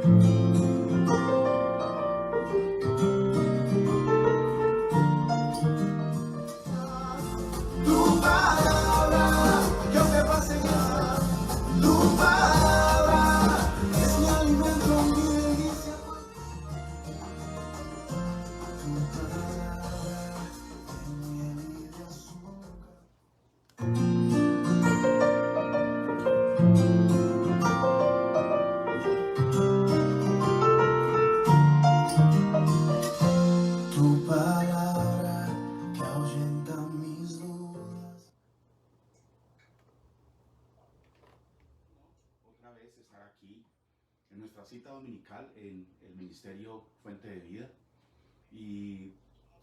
Tu palabra, yo te va a enseñar. Tu palabra es mi alimento, mi delicia. Tu palabra es miel y de azúcar. Tu palabra que ahuyenta mis dudas. Otra vez estar aquí en nuestra cita dominical en el Ministerio Fuente de Vida. Y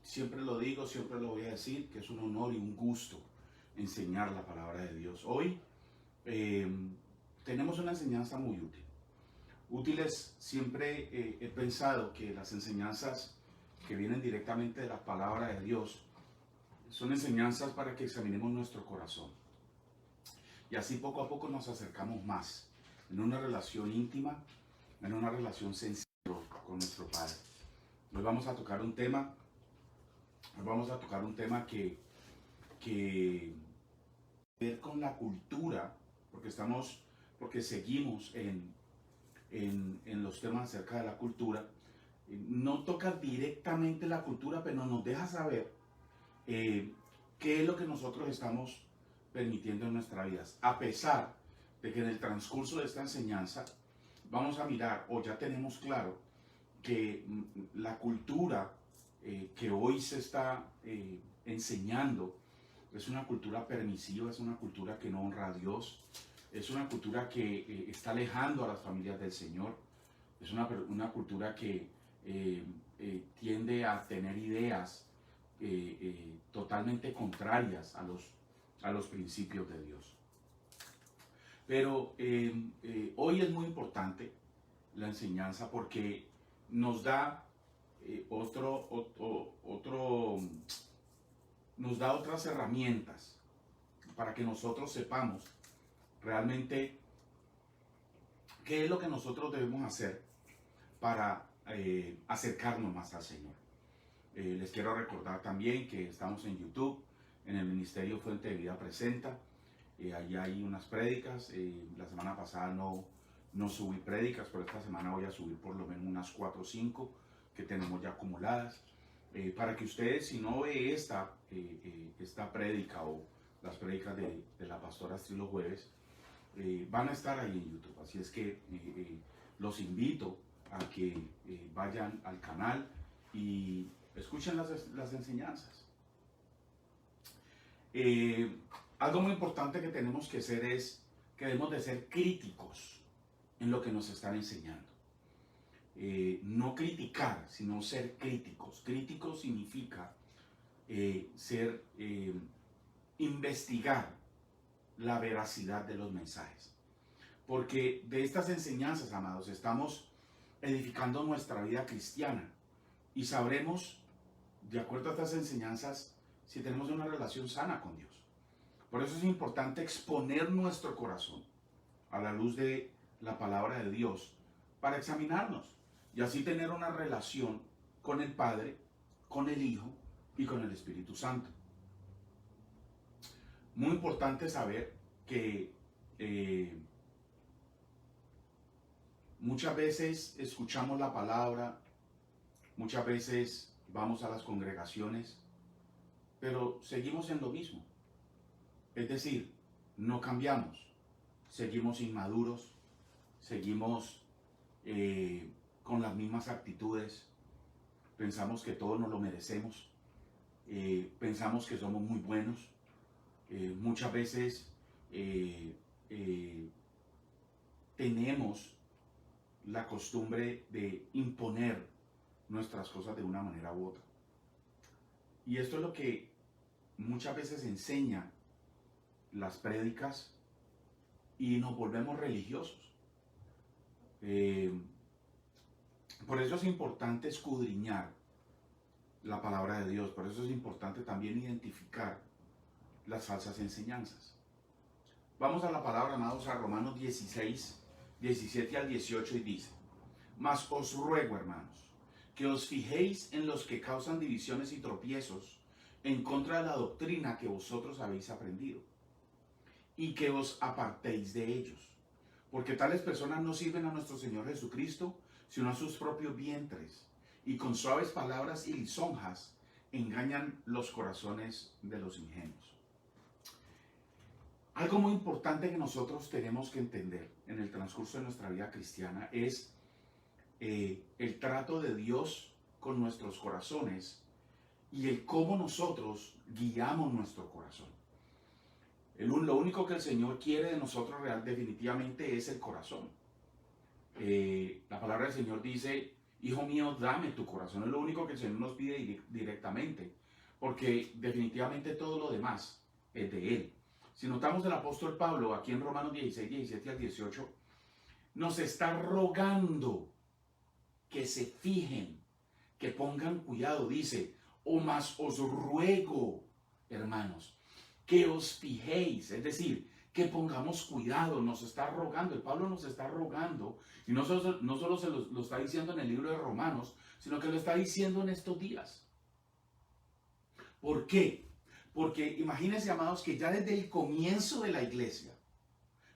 siempre lo digo, siempre lo voy a decir, que es un honor y un gusto enseñar la palabra de Dios. Hoy tenemos una enseñanza muy útil. Útiles, siempre he pensado que las enseñanzas que vienen directamente de la palabra de Dios son enseñanzas para que examinemos nuestro corazón. Y así poco a poco nos acercamos más en una relación íntima, en una relación sencilla con nuestro Padre. Hoy vamos a tocar un tema, que ver con la cultura, porque seguimos en los temas acerca de la cultura. No toca directamente la cultura, pero nos deja saber qué es lo que nosotros estamos permitiendo en nuestras vidas. A pesar de que en el transcurso de esta enseñanza vamos a mirar, o ya tenemos claro, que la cultura que hoy se está enseñando es una cultura permisiva, es una cultura que no honra a Dios, es una cultura que está alejando a las familias del Señor, es una cultura que tiende a tener ideas totalmente contrarias a los principios de Dios. Pero hoy es muy importante la enseñanza porque nos da nos da otras herramientas para que nosotros sepamos realmente qué es lo que nosotros debemos hacer para acercarnos más al Señor. Les quiero recordar también que estamos en YouTube, en el Ministerio Fuente de Vida Presenta. Allí hay unas prédicas. La semana pasada no subí prédicas, pero esta semana voy a subir por lo menos unas 4 o 5 que tenemos ya acumuladas. Para que ustedes, si no ve esta prédica o las prédicas de la pastora Astrid los jueves, van a estar ahí en YouTube. Así es que los invito a que vayan al canal y escuchen las enseñanzas. Algo muy importante que tenemos que hacer es que debemos de ser críticos en lo que nos están enseñando. No criticar, sino ser críticos. Crítico significa investigar la veracidad de los mensajes. Porque de estas enseñanzas, amados, estamos edificando nuestra vida cristiana y sabremos, de acuerdo a estas enseñanzas, si tenemos una relación sana con Dios. Por eso es importante exponer nuestro corazón a la luz de la palabra de Dios para examinarnos y así tener una relación con el Padre, con el Hijo y con el Espíritu Santo. Muy importante saber que muchas veces escuchamos la palabra, muchas veces vamos a las congregaciones, pero seguimos en lo mismo. Es decir, no cambiamos, seguimos inmaduros, seguimos con las mismas actitudes, pensamos que todo nos lo merecemos, pensamos que somos muy buenos, muchas veces tenemos la costumbre de imponer nuestras cosas de una manera u otra. Y esto es lo que muchas veces enseña las prédicas y nos volvemos religiosos. Por eso es importante escudriñar la palabra de Dios, por eso es importante también identificar las falsas enseñanzas. Vamos a la palabra, amados, a Romanos 16, 17 al 18 y dice: Mas os ruego, hermanos, que os fijéis en los que causan divisiones y tropiezos en contra de la doctrina que vosotros habéis aprendido, y que os apartéis de ellos, porque tales personas no sirven a nuestro Señor Jesucristo, sino a sus propios vientres, y con suaves palabras y lisonjas engañan los corazones de los ingenuos. Algo muy importante que nosotros tenemos que entender en el transcurso de nuestra vida cristiana es el trato de Dios con nuestros corazones y el cómo nosotros guiamos nuestro corazón. Lo único que el Señor quiere de nosotros definitivamente es el corazón. La palabra del Señor dice: hijo mío, dame tu corazón. Es lo único que el Señor nos pide directamente, porque definitivamente todo lo demás es de Él. Si notamos el apóstol Pablo aquí en Romanos 16, 17 al 18, nos está rogando que se fijen, que pongan cuidado. Dice: o más os ruego, hermanos, que os fijéis, es decir, que pongamos cuidado. Nos está rogando, el Pablo nos está rogando, y no solo se lo está diciendo en el libro de Romanos, sino que lo está diciendo en estos días. ¿Por qué? Porque imagínense, amados, que ya desde el comienzo de la iglesia,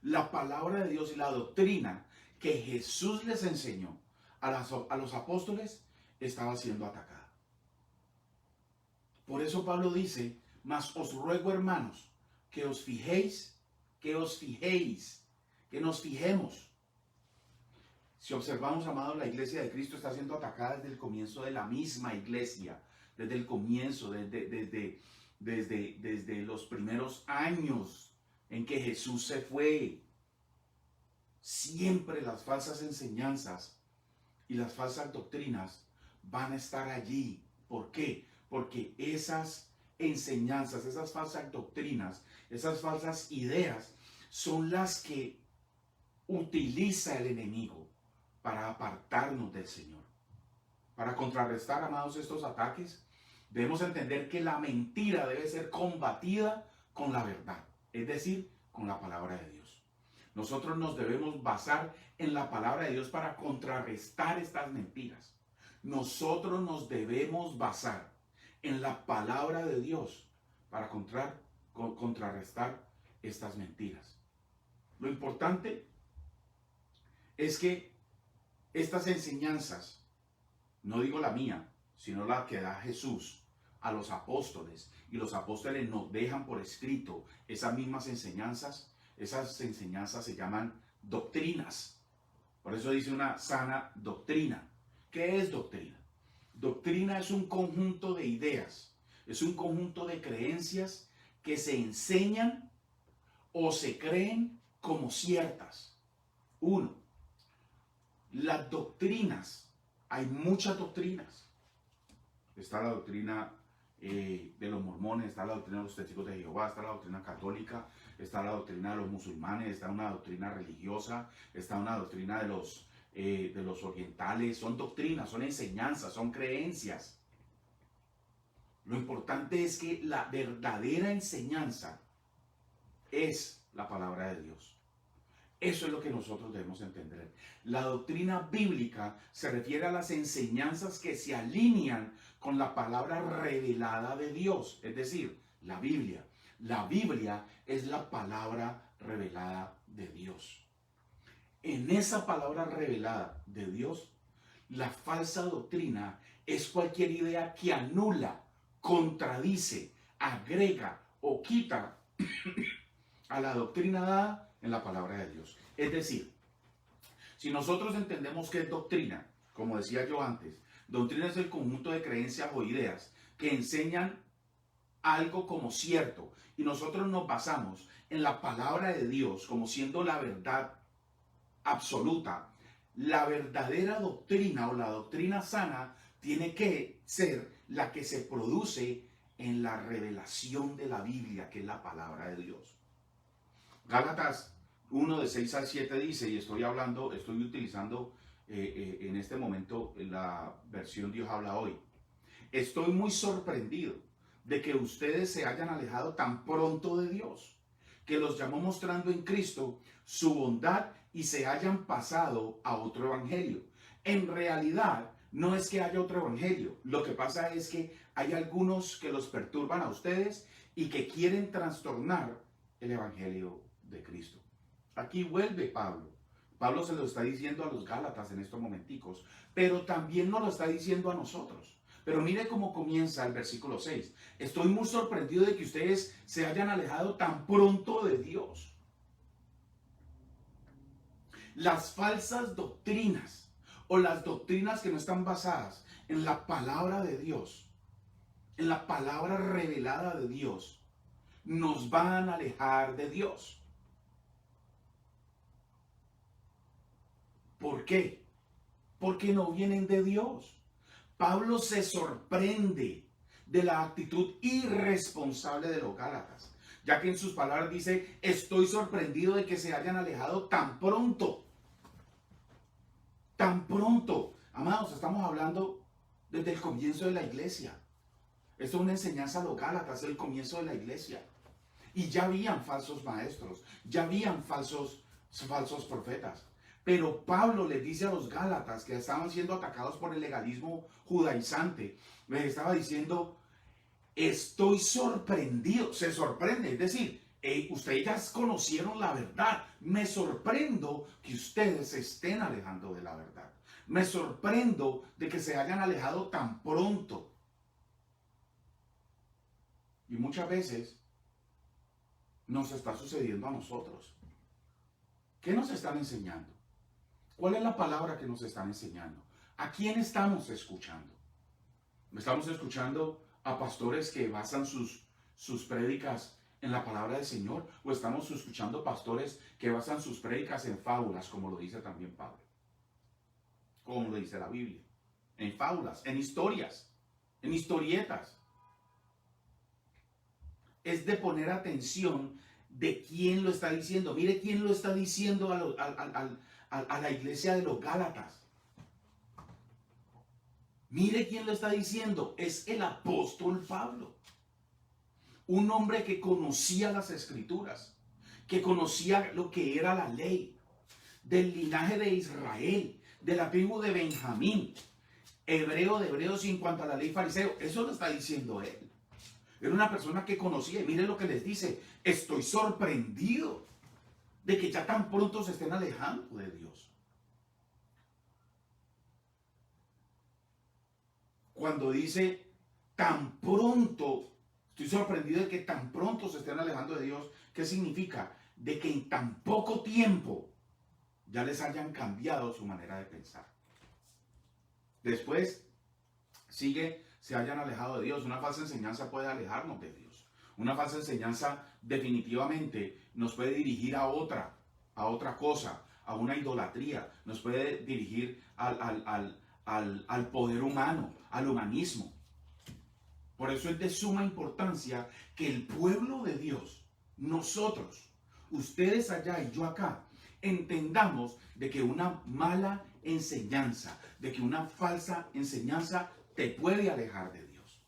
la palabra de Dios y la doctrina que Jesús les enseñó a los apóstoles estaba siendo atacada. Por eso Pablo dice: mas os ruego, hermanos, que os fijéis, que nos fijemos. Si observamos, amados, la iglesia de Cristo está siendo atacada desde el comienzo de la misma iglesia, desde el comienzo, desde los primeros años en que Jesús se fue. Siempre las falsas enseñanzas y las falsas doctrinas van a estar allí. ¿Por qué? Porque esas enseñanzas, esas falsas doctrinas, esas falsas ideas son las que utiliza el enemigo para apartarnos del Señor. Para contrarrestar, amados, estos ataques, debemos entender que la mentira debe ser combatida con la verdad, es decir, con la palabra de Dios. Nosotros nos debemos basar en la palabra de Dios para contrarrestar estas mentiras. Nosotros nos debemos basar en la palabra de Dios para contrarrestar estas mentiras. Lo importante es que estas enseñanzas, no digo la mía, sino la que da Jesús a los apóstoles, y los apóstoles nos dejan por escrito esas mismas enseñanzas. Esas enseñanzas se llaman doctrinas. Por eso dice una sana doctrina. ¿Qué es doctrina? Doctrina es un conjunto de ideas, es un conjunto de creencias que se enseñan o se creen como ciertas. Uno, las doctrinas. Hay muchas doctrinas. Está la doctrina de los mormones, está la doctrina de los testigos de Jehová, está la doctrina católica, está la doctrina de los musulmanes, está una doctrina religiosa, está una doctrina de los orientales. Son doctrinas, son enseñanzas, son creencias. Lo importante es que la verdadera enseñanza es la palabra de Dios. Eso es lo que nosotros debemos entender. La doctrina bíblica se refiere a las enseñanzas que se alinean con la palabra revelada de Dios, es decir, la Biblia. La Biblia es la palabra revelada de Dios. En esa palabra revelada de Dios, la falsa doctrina es cualquier idea que anula, contradice, agrega o quita a la doctrina dada en la palabra de Dios. Es decir, si nosotros entendemos que es doctrina, como decía yo antes, doctrina es el conjunto de creencias o ideas que enseñan algo como cierto, y nosotros nos basamos en la palabra de Dios como siendo la verdad absoluta. La verdadera doctrina o la doctrina sana tiene que ser la que se produce en la revelación de la Biblia, que es la palabra de Dios. Gálatas 1 de 6 al 7 dice, y estoy utilizando en este momento la versión Dios habla hoy. Estoy muy sorprendido de que ustedes se hayan alejado tan pronto de Dios, que los llamó mostrando en Cristo su bondad y se hayan pasado a otro evangelio, En realidad, no es que haya otro evangelio. Lo que pasa es que hay algunos que los perturban a ustedes y que quieren trastornar el evangelio de Cristo. Aquí vuelve Pablo. Pablo se lo está diciendo a los Gálatas en estos momenticos, pero también nos lo está diciendo a nosotros. Pero mire cómo comienza el versículo 6. Estoy muy sorprendido de que ustedes se hayan alejado tan pronto de Dios. Las falsas doctrinas o las doctrinas que no están basadas en la palabra de Dios, en la palabra revelada de Dios, nos van a alejar de Dios. ¿Por qué? Porque no vienen de Dios. Pablo se sorprende de la actitud irresponsable de los Gálatas, ya que en sus palabras dice, estoy sorprendido de que se hayan alejado tan pronto. Tan pronto. Amados, estamos hablando desde el comienzo de la iglesia. Esto es una enseñanza a los Gálatas, el comienzo de la iglesia. Y ya habían falsos maestros, ya habían falsos profetas. Pero Pablo les dice a los Gálatas que estaban siendo atacados por el legalismo judaizante, les estaba diciendo, estoy sorprendido, se sorprende, es decir, ustedes ya conocieron la verdad, me sorprendo que ustedes se estén alejando de la verdad, me sorprendo de que se hayan alejado tan pronto. Y muchas veces nos está sucediendo a nosotros. ¿Qué nos están enseñando? ¿Cuál es la palabra que nos están enseñando? ¿A quién estamos escuchando? ¿Estamos escuchando a pastores que basan sus prédicas en la palabra del Señor? ¿O estamos escuchando pastores que basan sus prédicas en fábulas, como lo dice también Pablo? Como lo dice la Biblia. En fábulas, en historias, en historietas. Es de poner atención de quién lo está diciendo. Mire quién lo está diciendo a la iglesia de los Gálatas. Mire quién lo está diciendo. Es el apóstol Pablo. Un hombre que conocía las escrituras, que conocía lo que era la ley, del linaje de Israel, de la tribu de Benjamín, hebreo de hebreos y en cuanto a la ley fariseo. Eso lo está diciendo él. Era una persona que conocía. Y miren lo que les dice. Estoy sorprendido de que ya tan pronto se estén alejando de Dios. Cuando dice tan pronto, estoy sorprendido de que tan pronto se estén alejando de Dios. ¿Qué significa? De que en tan poco tiempo ya les hayan cambiado su manera de pensar. Después sigue, se hayan alejado de Dios. Una falsa enseñanza puede alejarnos de Dios. Una falsa enseñanza definitivamente nos puede dirigir a otra cosa, a una idolatría. Nos puede dirigir al poder humano, al humanismo. Por eso es de suma importancia que el pueblo de Dios, nosotros, ustedes allá y yo acá, entendamos de que una mala enseñanza, de que una falsa enseñanza te puede alejar de Dios.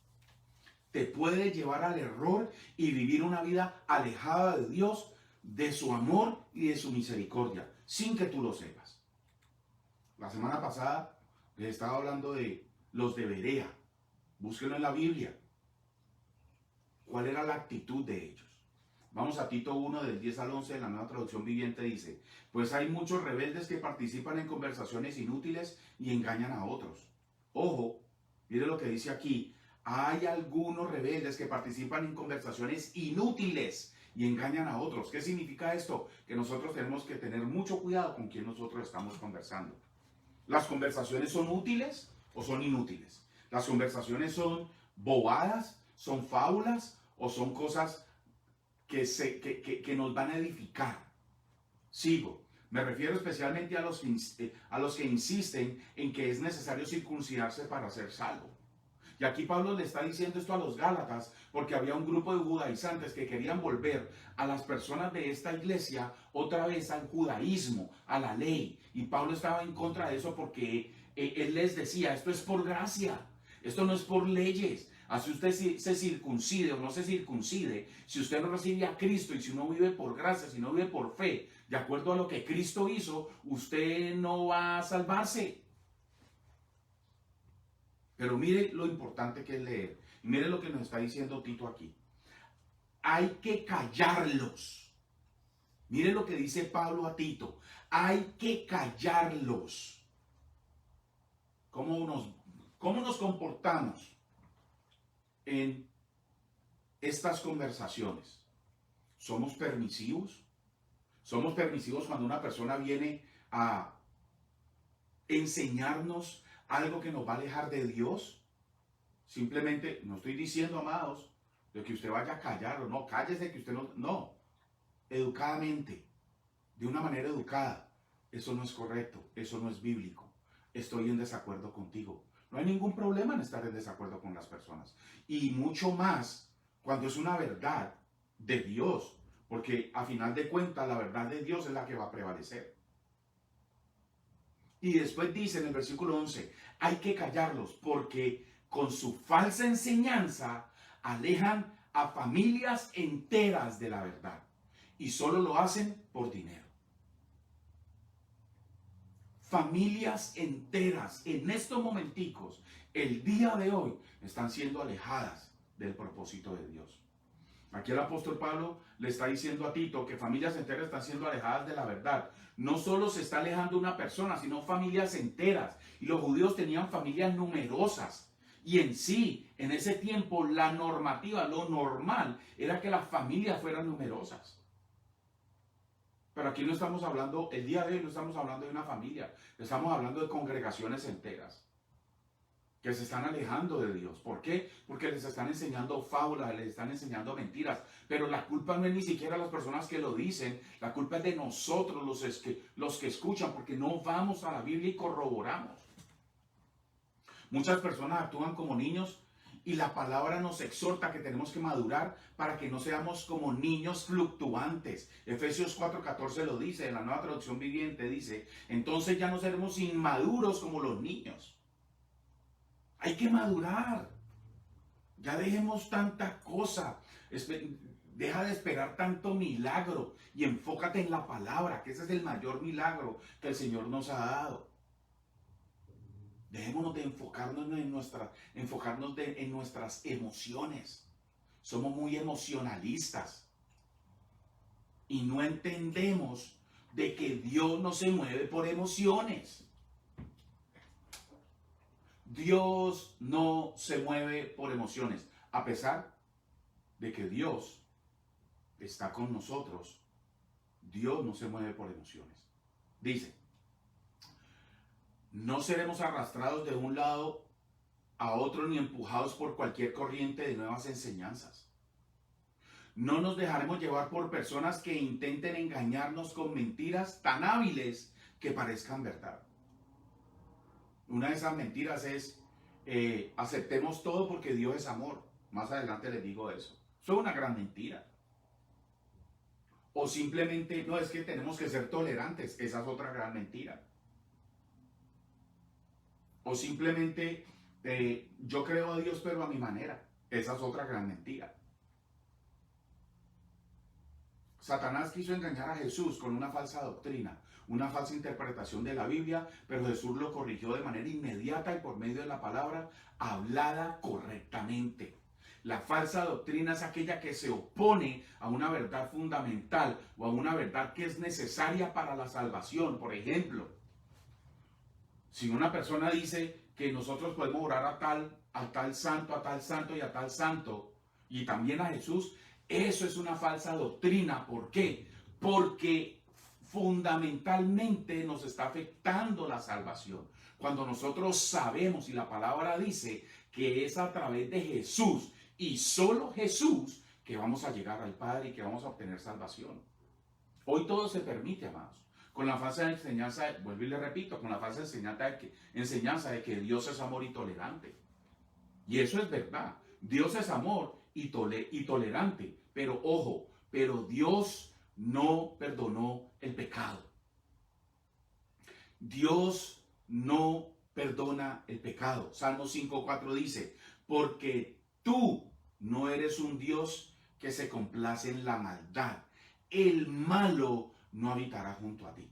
Te puede llevar al error y vivir una vida alejada de Dios, de su amor y de su misericordia, sin que tú lo sepas. La semana pasada les estaba hablando de los de Berea. Búsquenlo en la Biblia. ¿Cuál era la actitud de ellos? Vamos a Tito 1 del 10 al 11 de la Nueva Traducción Viviente. Dice, pues hay muchos rebeldes que participan en conversaciones inútiles y engañan a otros. Ojo, mire lo que dice aquí. Hay algunos rebeldes que participan en conversaciones inútiles y engañan a otros. ¿Qué significa esto? Que nosotros tenemos que tener mucho cuidado con quién nosotros estamos conversando. ¿Las conversaciones son útiles o son inútiles? ¿Las conversaciones son bobadas, son fábulas o son cosas que nos van a edificar? Sigo. Me refiero especialmente a los que insisten en que es necesario circuncidarse para ser salvo. Y aquí Pablo le está diciendo esto a los Gálatas porque había un grupo de judaizantes que querían volver a las personas de esta iglesia otra vez al judaísmo, a la ley. Y Pablo estaba en contra de eso porque él les decía, esto es por gracia, esto no es por leyes. Así usted se circuncide o no se circuncide, si usted no recibe a Cristo y si no vive por gracia, si no vive por fe, de acuerdo a lo que Cristo hizo, usted no va a salvarse. Pero mire lo importante que es leer. Y mire lo que nos está diciendo Tito aquí. Hay que callarlos. Mire lo que dice Pablo a Tito. Hay que callarlos. ¿Cómo nos comportamos en estas conversaciones? ¿Somos permisivos? ¿Somos permisivos cuando una persona viene a enseñarnos algo que nos va a alejar de Dios? Simplemente, no estoy diciendo, amados, de que usted vaya a callarlo. No, cállese que usted no. No, educadamente, de una manera educada. Eso no es correcto, eso no es bíblico. Estoy en desacuerdo contigo. No hay ningún problema en estar en desacuerdo con las personas. Y mucho más cuando es una verdad de Dios. Porque a final de cuentas la verdad de Dios es la que va a prevalecer. Y después dice en el versículo 11, hay que callarlos porque con su falsa enseñanza alejan a familias enteras de la verdad. Y solo lo hacen por dinero. Familias enteras en estos momenticos, el día de hoy, están siendo alejadas del propósito de Dios. Aquí el apóstol Pablo le está diciendo a Tito que familias enteras están siendo alejadas de la verdad. No solo se está alejando una persona, sino familias enteras. Y los judíos tenían familias numerosas. Y en sí, en ese tiempo, la normativa, lo normal, era que las familias fueran numerosas. Pero aquí no estamos hablando, el día de hoy no estamos hablando de una familia, estamos hablando de congregaciones enteras que se están alejando de Dios. ¿Por qué? Porque les están enseñando fábulas, les están enseñando mentiras. Pero la culpa no es ni siquiera las personas que lo dicen, la culpa es de nosotros, los que escuchan, porque no vamos a la Biblia y corroboramos. Muchas personas actúan como niños y la palabra nos exhorta que tenemos que madurar para que no seamos como niños fluctuantes. Efesios 4:14 lo dice, en la Nueva Traducción Viviente dice, entonces ya no seremos inmaduros como los niños. Hay que madurar. Ya dejemos tanta cosa. Deja de esperar tanto milagro y enfócate en la palabra, que ese es el mayor milagro que el Señor nos ha dado. Dejémonos de enfocarnos en nuestras emociones. Somos muy emocionalistas y no entendemos de que Dios no se mueve por emociones. Dios no se mueve por emociones, a pesar de que Dios está con nosotros. Dios no se mueve por emociones. Dice, no seremos arrastrados de un lado a otro ni empujados por cualquier corriente de nuevas enseñanzas. No nos dejaremos llevar por personas que intenten engañarnos con mentiras tan hábiles que parezcan verdad. Una de esas mentiras es, aceptemos todo porque Dios es amor. Más adelante les digo eso. Eso es una gran mentira. O simplemente, no, es que tenemos que ser tolerantes. Esa es otra gran mentira. O simplemente, yo creo a Dios pero a mi manera. Esa es otra gran mentira. Satanás quiso engañar a Jesús con una falsa doctrina, una falsa interpretación de la Biblia, pero Jesús lo corrigió de manera inmediata y por medio de la palabra hablada correctamente. La falsa doctrina es aquella que se opone a una verdad fundamental o a una verdad que es necesaria para la salvación. Por ejemplo, si una persona dice que nosotros podemos orar a tal santo y a tal santo, y también a Jesús, eso es una falsa doctrina. ¿Por qué? Porque fundamentalmente nos está afectando la salvación. Cuando nosotros sabemos y la palabra dice que es a través de Jesús y solo Jesús que vamos a llegar al Padre y que vamos a obtener salvación. Hoy todo se permite, amados. Con la falsa enseñanza, vuelvo y le repito, con la falsa enseñanza de que Dios es amor y tolerante. Y eso es verdad. Dios es amor y tolerante. Pero ojo, pero Dios no perdonó el pecado. Dios no perdona el pecado. Salmo 5:4 dice, porque tú no eres un Dios que se complace en la maldad. El malo no habitará junto a ti.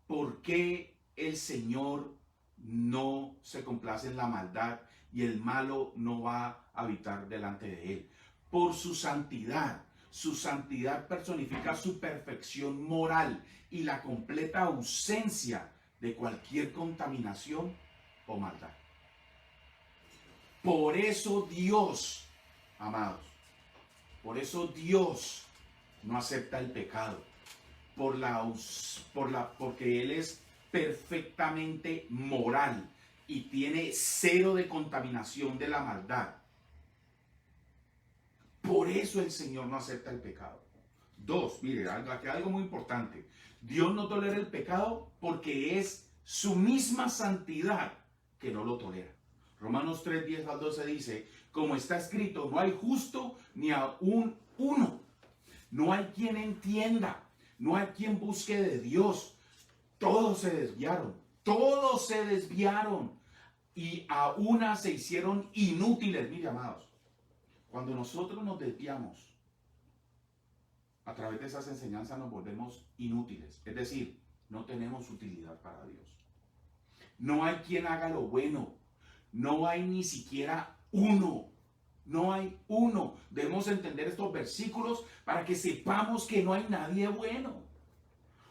¿Por qué el Señor no se complace en la maldad y el malo no va a habitar delante de él. Por su santidad personifica su perfección moral y la completa ausencia de cualquier contaminación o maldad. Por eso Dios, amados, por eso Dios no acepta el pecado, porque Él es perfectamente moral y tiene cero de contaminación de la maldad. Por eso el Señor no acepta el pecado. Dos, mire, aquí algo muy importante. Dios no tolera el pecado porque es su misma santidad que no lo tolera. Romanos 3, 10 al 12 dice, como está escrito, no hay justo ni aún uno. No hay quien entienda, no hay quien busque de Dios. Todos se desviaron y a una se hicieron inútiles. Mire, amados, cuando nosotros nos desviamos, a través de esas enseñanzas nos volvemos inútiles. Es decir, no tenemos utilidad para Dios. No hay quien haga lo bueno. No hay ni siquiera uno. No hay uno. Debemos entender estos versículos para que sepamos que no hay nadie bueno.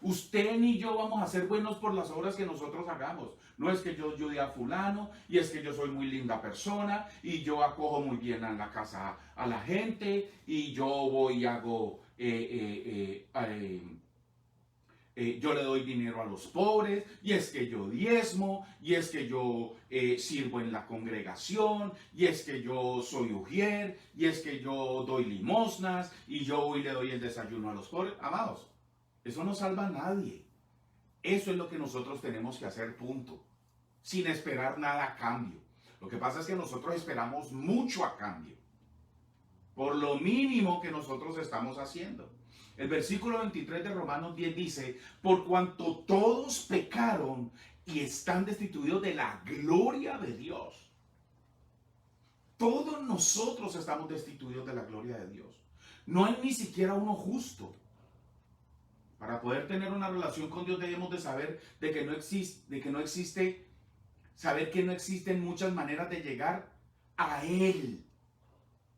Usted ni yo vamos a ser buenos por las obras que nosotros hagamos. No es que yo ayude a fulano y es que yo soy muy linda persona y yo acojo muy bien en la casa a la gente y yo voy y hago... yo le doy dinero a los pobres, y es que yo diezmo, y es que yo sirvo en la congregación, y es que yo soy ujier, y es que yo doy limosnas, y yo hoy le doy el desayuno a los pobres. Amados, eso no salva a nadie. Eso es lo que nosotros tenemos que hacer, punto. Sin esperar nada a cambio. Lo que pasa es que nosotros esperamos mucho a cambio. Por lo mínimo que nosotros estamos haciendo. El versículo 23 de Romanos 10 dice, por cuanto todos pecaron y están destituidos de la gloria de Dios. Todos nosotros estamos destituidos de la gloria de Dios. No hay ni siquiera uno justo. Para poder tener una relación con Dios debemos de saber saber que no existen muchas maneras de llegar a Él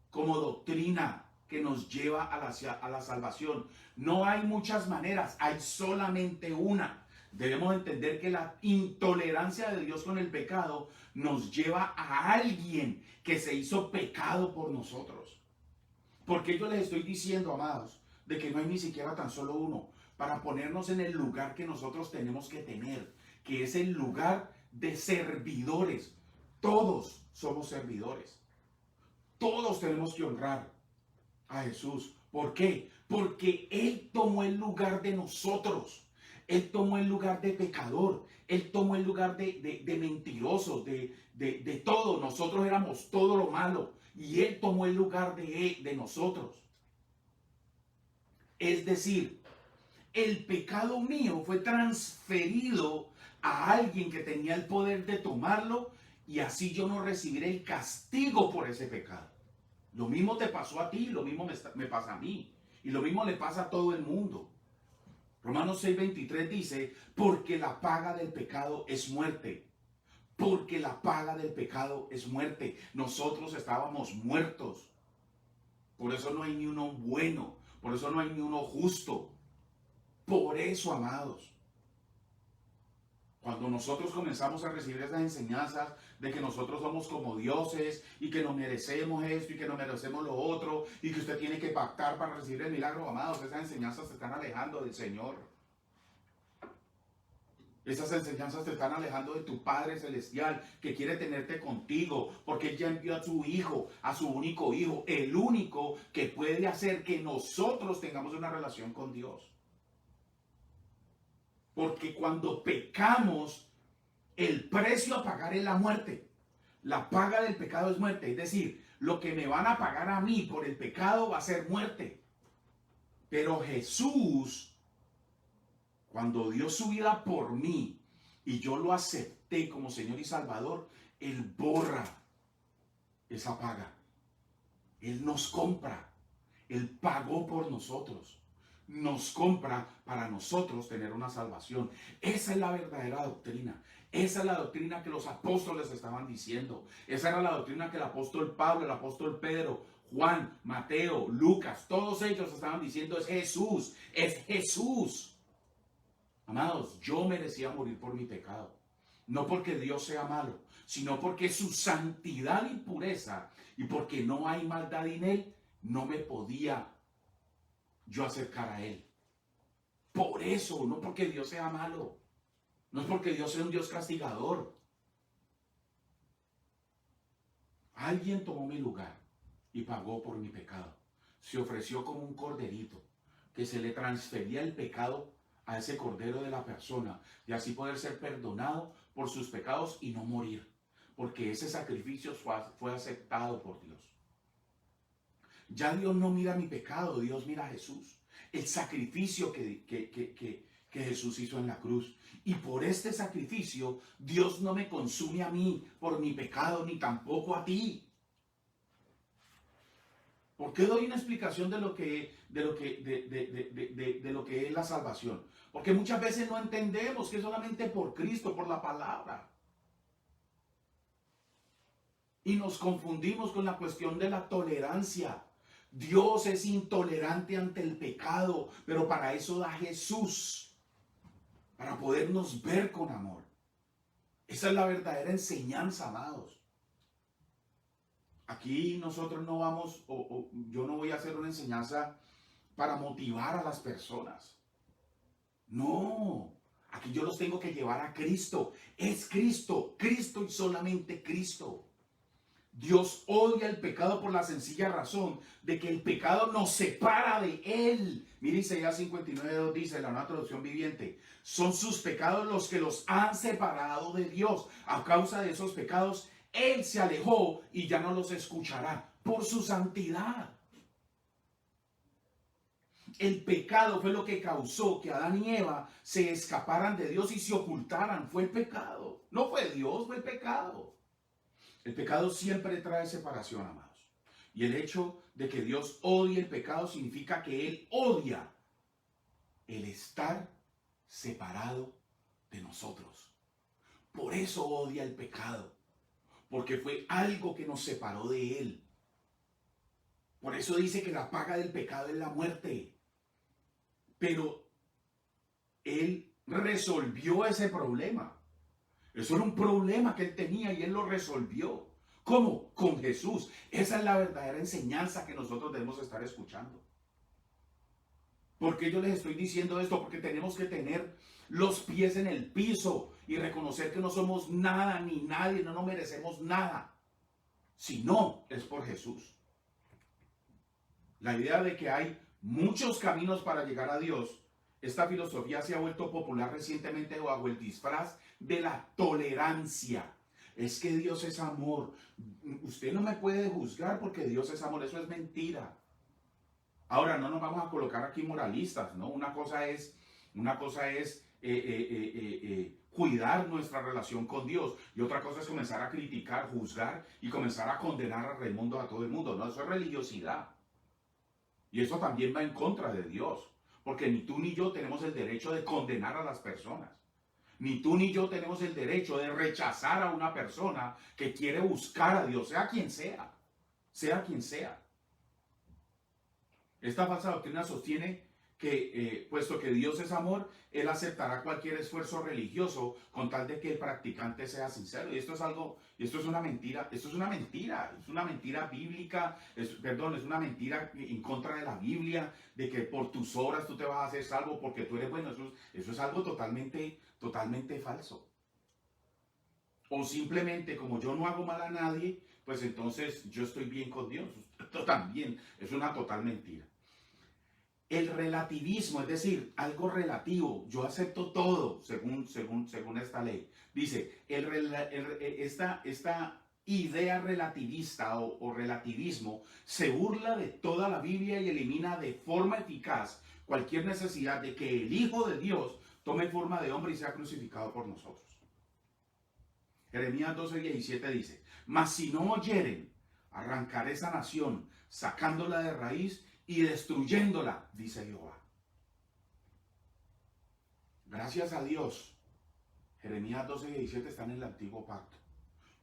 como doctrina que nos lleva a la salvación. No hay muchas maneras, hay solamente una. Debemos entender que la intolerancia de Dios con el pecado nos lleva a alguien que se hizo pecado por nosotros. Porque yo les estoy diciendo, amados, de que no hay ni siquiera tan solo uno, para ponernos en el lugar que nosotros tenemos que tener, que es el lugar de servidores. Todos somos servidores. Todos tenemos que honrar a Jesús. ¿Por qué? Porque Él tomó el lugar de nosotros. Él tomó el lugar de pecador. Él tomó el lugar de mentirosos, de todo. Nosotros éramos todo lo malo. Y Él tomó el lugar de nosotros. Es decir, el pecado mío fue transferido a alguien que tenía el poder de tomarlo y así yo no recibiré el castigo por ese pecado. Lo mismo te pasó a ti, lo mismo me pasa a mí y lo mismo le pasa a todo el mundo. Romanos 6:23 dice, porque la paga del pecado es muerte. Porque la paga del pecado es muerte. Nosotros estábamos muertos. Por eso no hay ni uno bueno. Por eso no hay ni uno justo. Por eso, amados, cuando nosotros comenzamos a recibir esas enseñanzas de que nosotros somos como dioses y que nos merecemos esto y que nos merecemos lo otro y que usted tiene que pactar para recibir el milagro, amados, esas enseñanzas se están alejando del Señor. Esas enseñanzas te están alejando de tu Padre Celestial que quiere tenerte contigo porque Él ya envió a su Hijo, a su único Hijo, el único que puede hacer que nosotros tengamos una relación con Dios. Porque cuando pecamos, el precio a pagar es la muerte. La paga del pecado es muerte. Es decir, lo que me van a pagar a mí por el pecado va a ser muerte. Pero Jesús, cuando dio su vida por mí y yo lo acepté como Señor y Salvador, Él borra esa paga. Él nos compra. Él pagó por nosotros. nos compra para nosotros tener una salvación. Esa es la verdadera doctrina. Esa es la doctrina que los apóstoles estaban diciendo. Esa era la doctrina que el apóstol Pablo, el apóstol Pedro, Juan, Mateo, Lucas, todos ellos estaban diciendo: es Jesús, es Jesús. Amados, yo merecía morir por mi pecado. No porque Dios sea malo, sino porque su santidad y pureza, y porque no hay maldad en él, no me podía yo acercar a él. Por eso, no porque Dios sea malo, no es porque Dios sea un Dios castigador. Alguien tomó mi lugar y pagó por mi pecado. Se ofreció como un corderito, que se le transfería el pecado a ese cordero de la persona, y así poder ser perdonado por sus pecados y no morir, porque ese sacrificio fue aceptado por Dios. Ya Dios no mira mi pecado, Dios mira a Jesús, el sacrificio que Jesús hizo en la cruz. Y por este sacrificio Dios no me consume a mí por mi pecado, ni tampoco a ti. ¿Por qué doy una explicación de lo que es la salvación? Porque muchas veces no entendemos que es solamente por Cristo, por la palabra. Y nos confundimos con la cuestión de la tolerancia. Dios es intolerante ante el pecado, pero para eso da Jesús, para podernos ver con amor. Esa es la verdadera enseñanza, amados. Aquí nosotros no vamos, yo no voy a hacer una enseñanza para motivar a las personas. No, aquí yo los tengo que llevar a Cristo. Es Cristo, Cristo y solamente Cristo. Dios odia el pecado por la sencilla razón de que el pecado nos separa de Él. Mire, Isaías 59:2 dice, la nueva traducción viviente: son sus pecados los que los han separado de Dios. A causa de esos pecados, Él se alejó y ya no los escuchará por su santidad. El pecado fue lo que causó que Adán y Eva se escaparan de Dios y se ocultaran. Fue el pecado. No fue Dios, fue el pecado. El pecado siempre trae separación, amados. Y el hecho de que Dios odie el pecado significa que Él odia el estar separado de nosotros. Por eso odia el pecado. Porque fue algo que nos separó de Él. Por eso dice que la paga del pecado es la muerte. Pero Él resolvió ese problema. Eso era un problema que Él tenía y Él lo resolvió. ¿Cómo? Con Jesús. Esa es la verdadera enseñanza que nosotros debemos estar escuchando. ¿Por qué yo les estoy diciendo esto? Porque tenemos que tener los pies en el piso y reconocer que no somos nada ni nadie, no nos merecemos nada. Si no, es por Jesús. La idea de que hay muchos caminos para llegar a Dios, esta filosofía se ha vuelto popular recientemente bajo el disfraz de la tolerancia. Es que Dios es amor. Usted no me puede juzgar porque Dios es amor. Eso es mentira. Ahora, no nos vamos a colocar aquí moralistas, ¿no? Una cosa es cuidar nuestra relación con Dios, y otra cosa es comenzar a criticar, juzgar y comenzar a condenar a Raimundo, a todo el mundo. No, eso es religiosidad. Y eso también va en contra de Dios. Porque ni tú ni yo tenemos el derecho de condenar a las personas. Ni tú ni yo tenemos el derecho de rechazar a una persona que quiere buscar a Dios, sea quien sea. Sea quien sea. Esta falsa doctrina sostiene que, puesto que Dios es amor, Él aceptará cualquier esfuerzo religioso con tal de que el practicante sea sincero. Y esto es una mentira, es una mentira bíblica, es una mentira en contra de la Biblia, de que por tus obras tú te vas a hacer salvo porque tú eres bueno. Eso es algo totalmente falso. O simplemente, como yo no hago mal a nadie, pues entonces yo estoy bien con Dios. Esto también es una total mentira. El relativismo, es decir, algo relativo, yo acepto todo según esta ley. Dice, esta idea relativista o relativismo se burla de toda la Biblia y elimina de forma eficaz cualquier necesidad de que el Hijo de Dios tome forma de hombre y sea crucificado por nosotros. Jeremías 12:17 dice, mas si no oyeren, arrancaré esa nación, sacándola de raíz y destruyéndola, dice Jehová. gracias a Dios, Jeremías 12:17 está en el antiguo pacto.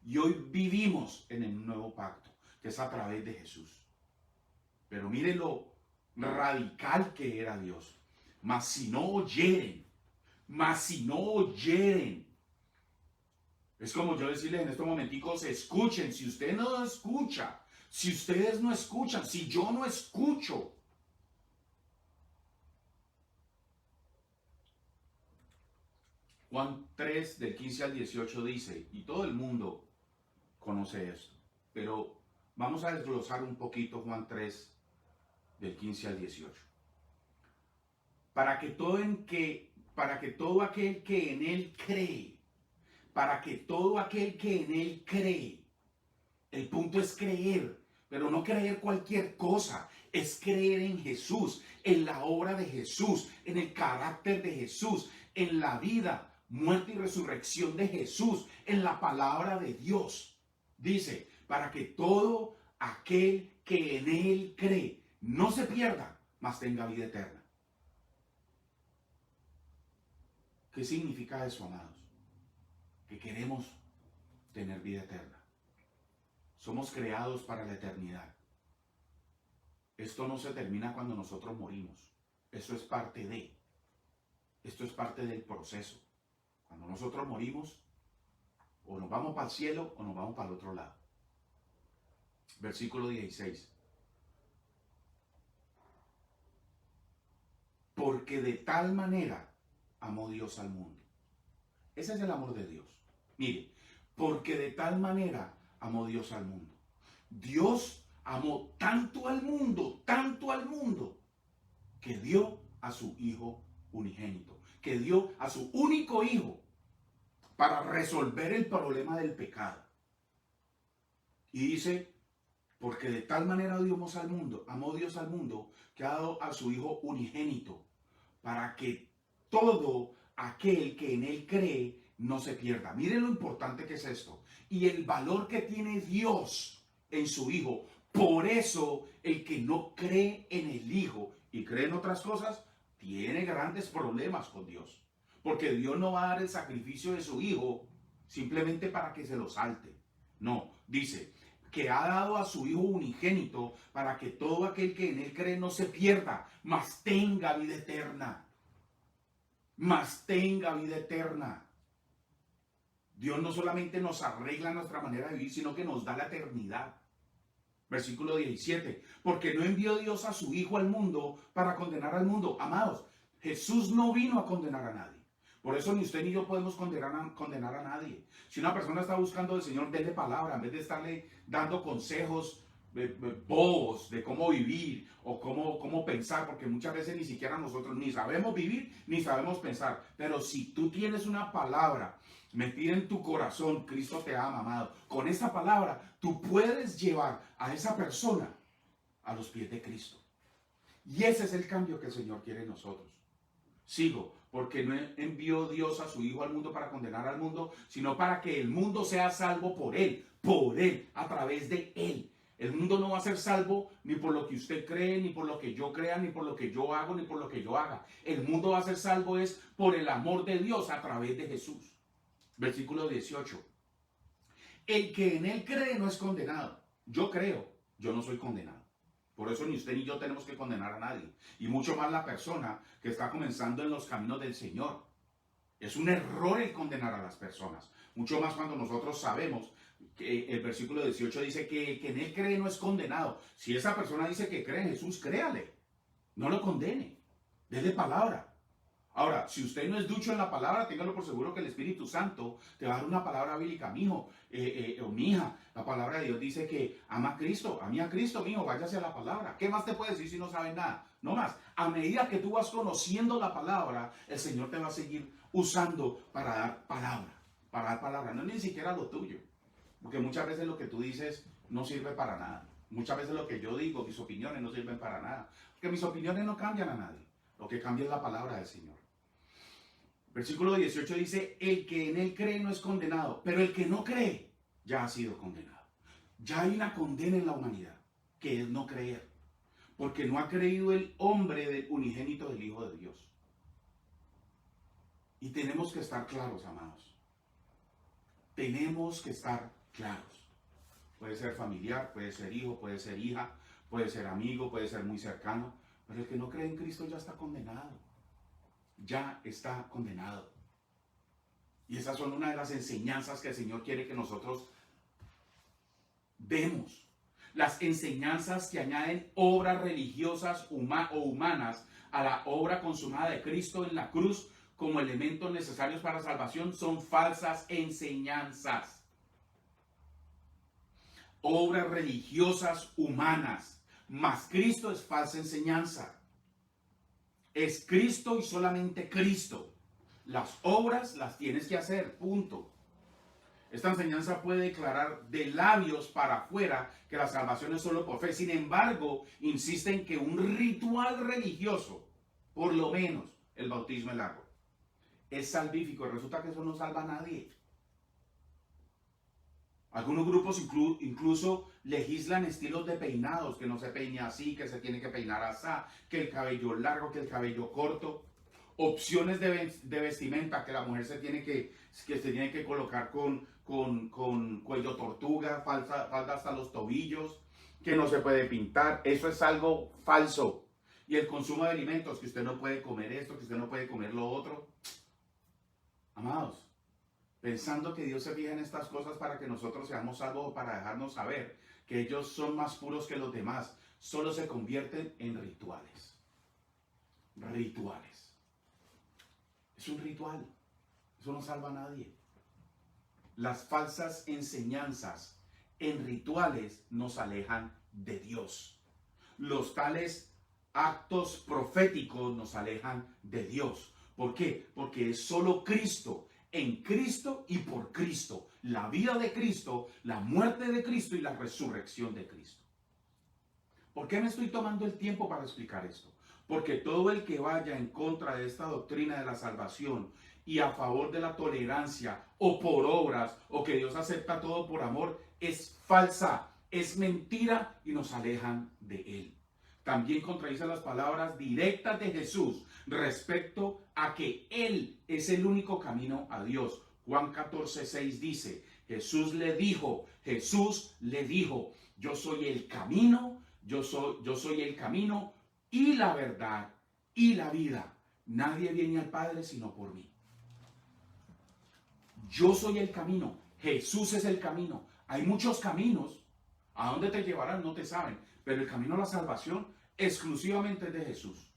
Y hoy vivimos en el nuevo pacto, que es a través de Jesús. Pero miren lo radical que era Dios. Mas si no oyeren, es como yo decirles en estos momenticos, escuchen. Si usted no escucha, si ustedes no escuchan, si yo no escucho, Juan 3 del 15 al 18 dice, y todo el mundo conoce esto, pero vamos a desglosar un poquito Juan 3 del 15 al 18. Para que todo aquel que en él cree, el punto es creer, pero no creer cualquier cosa, es creer en Jesús, en la obra de Jesús, en el carácter de Jesús, en la vida, muerte y resurrección de Jesús, en la palabra de Dios. Dice, para que todo aquel que en él cree no se pierda, mas tenga vida eterna. ¿Qué significa eso, amados? Que queremos tener vida eterna. Somos creados para la eternidad. Esto no se termina cuando nosotros morimos. Esto es parte del proceso. Cuando nosotros morimos, o nos vamos para el cielo o nos vamos para el otro lado. Versículo 16. Porque de tal manera amó Dios al mundo. Ese es el amor de Dios. Mire, porque de tal manera amó Dios al mundo. Dios amó tanto al mundo, que dio a su Hijo unigénito, que dio a su único Hijo para resolver el problema del pecado. Y dice, porque de tal manera amó Dios al mundo, que ha dado a su Hijo unigénito, para que todo aquel que en él cree no se pierda. Miren lo importante que es esto. Y el valor que tiene Dios en su Hijo. Por eso el que no cree en el Hijo y cree en otras cosas, tiene grandes problemas con Dios. Porque Dios no va a dar el sacrificio de su Hijo simplemente para que se lo salte. No, dice que ha dado a su Hijo unigénito para que todo aquel que en él cree no se pierda, mas tenga vida eterna. Dios no solamente nos arregla nuestra manera de vivir, sino que nos da la eternidad. Versículo 17. Porque no envió Dios a su Hijo al mundo para condenar al mundo. Amados, Jesús no vino a condenar a nadie. Por eso ni usted ni yo podemos condenar a nadie. Si una persona está buscando al Señor, denle palabra, en vez de estarle dando consejos bobos de cómo vivir o cómo pensar, porque muchas veces ni siquiera nosotros ni sabemos vivir ni sabemos pensar. Pero si tú tienes una palabra metida en tu corazón, Cristo te ama, amado. Con esa palabra tú puedes llevar a esa persona a los pies de Cristo. Y ese es el cambio que el Señor quiere en nosotros. Sigo, porque no envió Dios a su Hijo al mundo para condenar al mundo, sino para que el mundo sea salvo por Él, a través de Él. El mundo no va a ser salvo ni por lo que usted cree, ni por lo que yo crea, ni por lo que yo hago, ni por lo que yo haga. El mundo va a ser salvo es por el amor de Dios a través de Jesús. Versículo 18. El que en Él cree no es condenado. Yo creo, yo no soy condenado. Por eso ni usted ni yo tenemos que condenar a nadie. Y mucho más la persona que está comenzando en los caminos del Señor. Es un error el condenar a las personas. Mucho más cuando nosotros sabemos que el versículo 18 dice que el que en Él cree no es condenado. Si esa persona dice que cree en Jesús, créale. No lo condene. Dele palabra. Ahora, si usted no es ducho en la palabra, téngalo por seguro que el Espíritu Santo te va a dar una palabra bíblica, mijo o mija. La palabra de Dios dice que ama a Cristo, mijo, váyase a la palabra. ¿Qué más te puede decir si no sabes nada? No más. A medida que tú vas conociendo la palabra, el Señor te va a seguir usando para dar palabra. No es ni siquiera lo tuyo. Porque muchas veces lo que tú dices no sirve para nada. Muchas veces lo que yo digo, mis opiniones no sirven para nada. Porque mis opiniones no cambian a nadie. Lo que cambia es la palabra del Señor. Versículo 18 dice, el que en Él cree no es condenado, pero el que no cree ya ha sido condenado. Ya hay una condena en la humanidad, que es no creer, porque no ha creído el hombre del unigénito del Hijo de Dios. Y tenemos que estar claros, amados. Tenemos que estar claros. Puede ser familiar, puede ser hijo, puede ser hija, puede ser amigo, puede ser muy cercano. Pero el que no cree en Cristo ya está condenado. Ya está condenado. Y esas son una de las enseñanzas que el Señor quiere que nosotros demos. Las enseñanzas que añaden obras religiosas o humanas a la obra consumada de Cristo en la cruz como elementos necesarios para la salvación son falsas enseñanzas. Obras religiosas humanas, mas Cristo es falsa enseñanza. Es Cristo y solamente Cristo. Las obras las tienes que hacer, punto. Esta enseñanza puede declarar de labios para afuera que la salvación es solo por fe. Sin embargo, insiste en que un ritual religioso, por lo menos el bautismo en el agua, es salvífico. Resulta que eso no salva a nadie. Algunos grupos incluso legislan estilos de peinados, que no se peine así, que se tiene que peinar así, que el cabello largo, que el cabello corto. Opciones de vestimenta, que la mujer se tiene que colocar con cuello tortuga, falda hasta los tobillos, que no se puede pintar. Eso es algo falso. Y el consumo de alimentos, que usted no puede comer esto, que usted no puede comer lo otro. Amados, pensando que Dios se fija en estas cosas para que nosotros seamos salvos o para dejarnos saber que ellos son más puros que los demás, solo se convierten en rituales. Rituales. Es un ritual. Eso no salva a nadie. Las falsas enseñanzas en rituales nos alejan de Dios. Los tales actos proféticos nos alejan de Dios. ¿Por qué? Porque es solo Cristo, en Cristo y por Cristo. La vida de Cristo, la muerte de Cristo y la resurrección de Cristo. ¿Por qué me estoy tomando el tiempo para explicar esto? Porque todo el que vaya en contra de esta doctrina de la salvación y a favor de la tolerancia o por obras o que Dios acepta todo por amor es falsa, es mentira y nos alejan de Él. También contradice las palabras directas de Jesús respecto a que Él es el único camino a Dios. Juan 14:6 dice, Jesús le dijo, yo soy el camino, yo soy el camino y la verdad y la vida. Nadie viene al Padre sino por mí. Yo soy el camino. Jesús es el camino. Hay muchos caminos. ¿A dónde te llevarán? No te saben. Pero el camino a la salvación exclusivamente es de Jesús.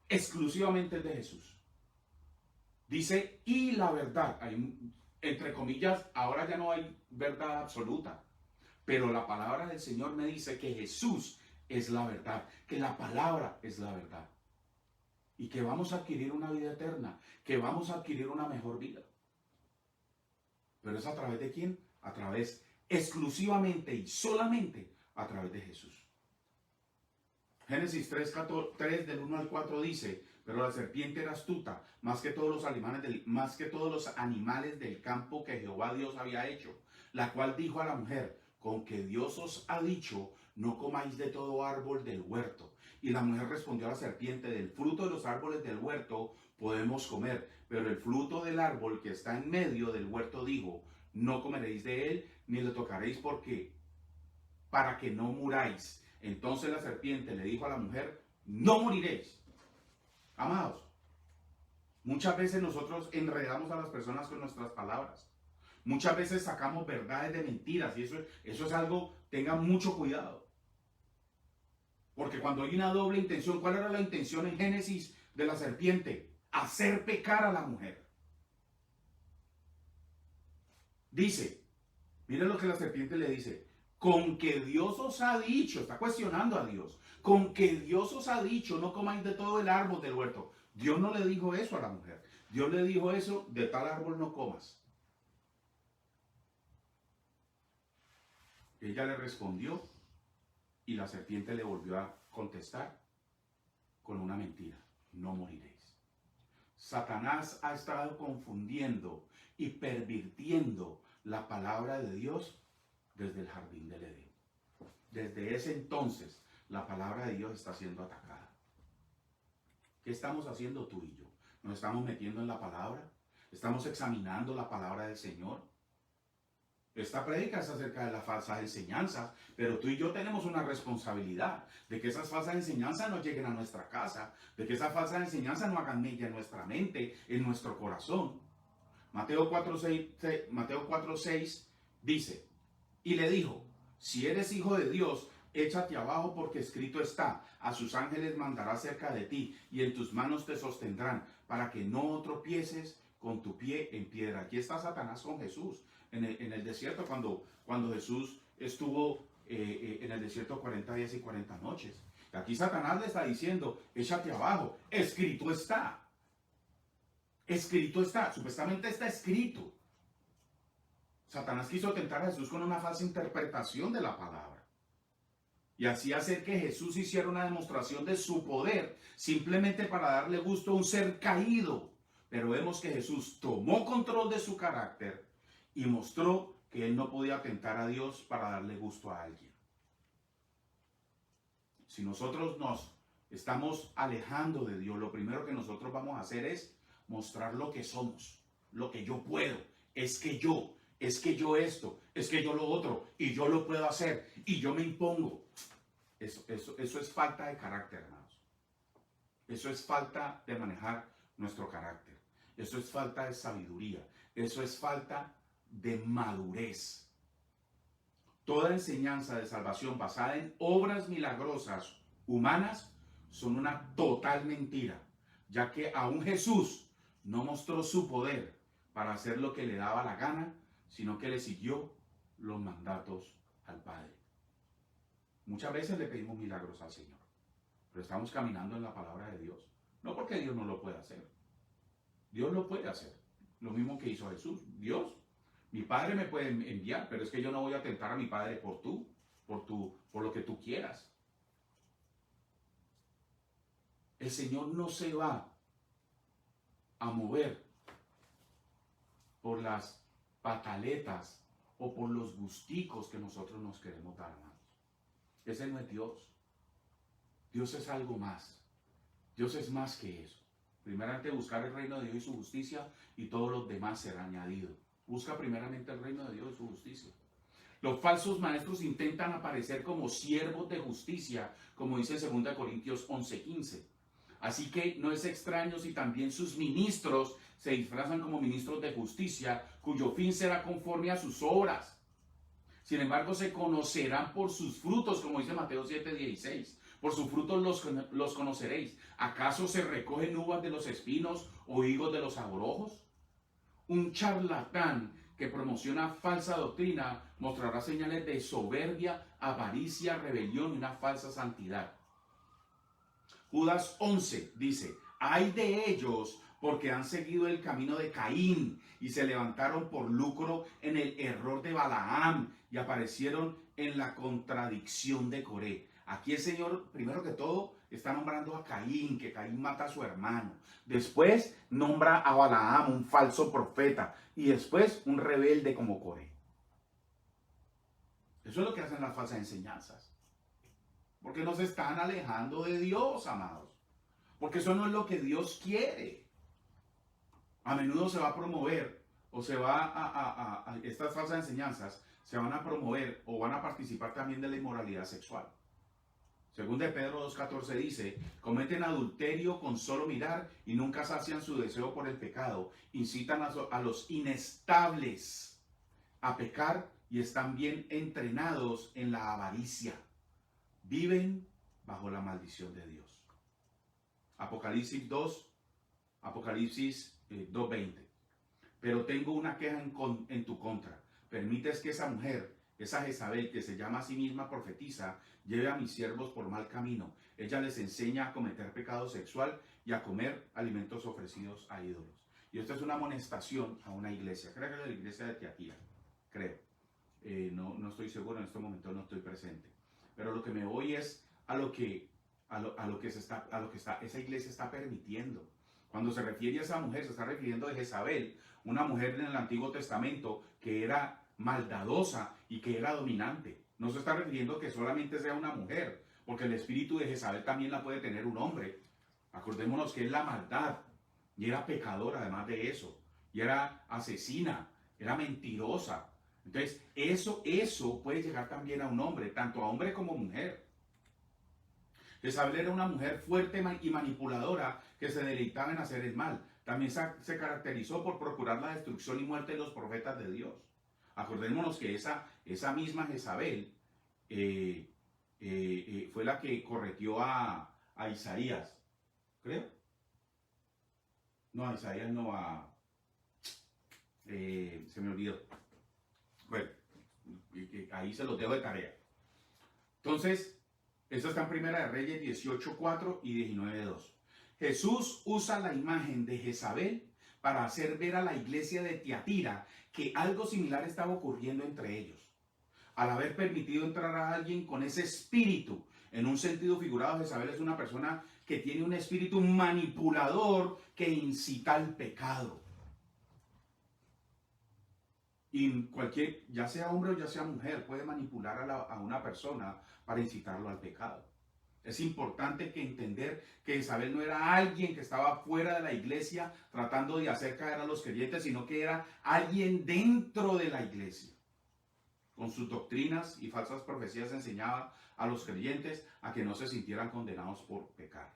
Exclusivamente es de Jesús. Dice, y la verdad. Hay, entre comillas, ahora ya no hay verdad absoluta. Pero la palabra del Señor me dice que Jesús es la verdad, que la palabra es la verdad. Y que vamos a adquirir una vida eterna, que vamos a adquirir una mejor vida. Pero es a través de quién? A través exclusivamente y solamente a través de Jesús. Génesis 3 del 1 al 4 dice, pero la serpiente era astuta, más que todos los animales del campo que Jehová Dios había hecho, la cual dijo a la mujer, con que Dios os ha dicho, no comáis de todo árbol del huerto. Y la mujer respondió a la serpiente, del fruto de los árboles del huerto podemos comer, pero el fruto del árbol que está en medio del huerto dijo, no comeréis de él, ni le tocaréis para que no muráis. Entonces la serpiente le dijo a la mujer, no moriréis. Amados, muchas veces nosotros enredamos a las personas con nuestras palabras. Muchas veces sacamos verdades de mentiras y eso es algo, tengan mucho cuidado. Porque cuando hay una doble intención, ¿cuál era la intención en Génesis de la serpiente? Hacer pecar a la mujer. Dice, miren lo que la serpiente le dice, con que Dios os ha dicho, está cuestionando a Dios, con que Dios os ha dicho, no comáis de todo el árbol del huerto. Dios no le dijo eso a la mujer. Dios le dijo eso, de tal árbol no comas. Ella le respondió y la serpiente le volvió a contestar con una mentira. No moriréis. Satanás ha estado confundiendo y pervirtiendo la palabra de Dios desde el jardín del Edén. Desde ese entonces, la palabra de Dios está siendo atacada. ¿Qué estamos haciendo tú y yo? Nos estamos metiendo en la palabra. Estamos examinando la palabra del Señor. Esta prédica es acerca de las falsas enseñanzas, pero tú y yo tenemos una responsabilidad de que esas falsas enseñanzas no lleguen a nuestra casa, de que esas falsas enseñanzas no hagan mella en nuestra mente, en nuestro corazón. Mateo 4:6 dice, y le dijo, si eres hijo de Dios, échate abajo porque escrito está, a sus ángeles mandará cerca de ti y en tus manos te sostendrán para que no tropieces con tu pie en piedra. Aquí está Satanás con Jesús en el desierto cuando Jesús estuvo en el desierto 40 días y 40 noches. Aquí Satanás le está diciendo, échate abajo, escrito está. Escrito está, supuestamente está escrito. Satanás quiso tentar a Jesús con una falsa interpretación de la palabra. Y así hacer que Jesús hiciera una demostración de su poder, simplemente para darle gusto a un ser caído. Pero vemos que Jesús tomó control de su carácter y mostró que él no podía tentar a Dios para darle gusto a alguien. Si nosotros nos estamos alejando de Dios, lo primero que nosotros vamos a hacer es mostrar lo que somos, lo que yo puedo, es que yo esto, es que yo lo otro, y yo lo puedo hacer, y yo me impongo. Eso es falta de carácter, hermanos. Eso es falta de manejar nuestro carácter. Eso es falta de sabiduría. Eso es falta de madurez. Toda enseñanza de salvación basada en obras milagrosas humanas son una total mentira, ya que aún Jesús no mostró su poder para hacer lo que le daba la gana, sino que le siguió los mandatos al Padre. Muchas veces le pedimos milagros al Señor, pero estamos caminando en la palabra de Dios. No porque Dios no lo pueda hacer. Dios lo puede hacer. Lo mismo que hizo Jesús. Dios, mi Padre me puede enviar, pero es que yo no voy a tentar a mi Padre por lo que tú quieras. El Señor no se va a mover por las pataletas o por los gusticos que nosotros nos queremos dar, hermanos. Ese no es Dios. Dios es algo más. Dios es más que eso. Primeramente buscar el reino de Dios y su justicia y todo lo demás será añadido. Busca primeramente el reino de Dios y su justicia. Los falsos maestros intentan aparecer como siervos de justicia, como dice 2 Corintios 11:15. Así que no es extraño si también sus ministros se disfrazan como ministros de justicia, cuyo fin será conforme a sus obras. Sin embargo, se conocerán por sus frutos, como dice Mateo 7:16. Por sus frutos los conoceréis. ¿Acaso se recogen uvas de los espinos o higos de los abrojos? Un charlatán que promociona falsa doctrina mostrará señales de soberbia, avaricia, rebelión y una falsa santidad. Judas 11 dice, ay de ellos porque han seguido el camino de Caín y se levantaron por lucro en el error de Balaam y aparecieron en la contradicción de Coré. Aquí el Señor, primero que todo, está nombrando a Caín, que Caín mata a su hermano. Después nombra a Balaam, un falso profeta. Y después un rebelde como Coré. Eso es lo que hacen las falsas enseñanzas. Porque nos están alejando de Dios, amados. Porque eso no es lo que Dios quiere. A menudo se va a promover o se va estas falsas enseñanzas se van a promover o van a participar también de la inmoralidad sexual. Según de Pedro 2:14 dice, cometen adulterio con solo mirar y nunca sacian su deseo por el pecado. Incitan a los inestables a pecar y están bien entrenados en la avaricia. Viven bajo la maldición de Dios. Apocalipsis 2:20. Pero tengo una queja en tu contra. Permites que esa mujer, esa Jezabel que se llama a sí misma profetisa, lleve a mis siervos por mal camino. Ella les enseña a cometer pecado sexual y a comer alimentos ofrecidos a ídolos. Y esto es una amonestación a una iglesia. Creo que es la iglesia de Tiatira. Creo. No estoy seguro, en este momento no estoy presente. Pero lo que me voy es a lo que esa iglesia está permitiendo. Cuando se refiere a esa mujer, se está refiriendo a Jezabel, una mujer en el Antiguo Testamento que era maldadosa y que era dominante. No se está refiriendo que solamente sea una mujer, porque el espíritu de Jezabel también la puede tener un hombre. Acordémonos que es la maldad y era pecadora además de eso, y era asesina, era mentirosa. Entonces, eso puede llegar también a un hombre, tanto a hombre como mujer. Jezabel era una mujer fuerte y manipuladora que se deleitaba en hacer el mal. También se caracterizó por procurar la destrucción y muerte de los profetas de Dios. Acordémonos que esa misma Jezabel fue la que corregió a Isaías, creo. No, a Isaías no, se me olvidó. Bueno, ahí se los dejo de tarea. Entonces, esto está en Primera de Reyes 18:4 y 19:2. Jesús usa la imagen de Jezabel para hacer ver a la iglesia de Tiatira que algo similar estaba ocurriendo entre ellos. Al haber permitido entrar a alguien con ese espíritu, en un sentido figurado, Jezabel es una persona que tiene un espíritu manipulador que incita al pecado. Y cualquier, ya sea hombre o ya sea mujer, puede manipular a una persona para incitarlo al pecado. Es importante que entender que Jezabel no era alguien que estaba fuera de la iglesia tratando de hacer caer a los creyentes, sino que era alguien dentro de la iglesia. Con sus doctrinas y falsas profecías enseñaba a los creyentes a que no se sintieran condenados por pecar.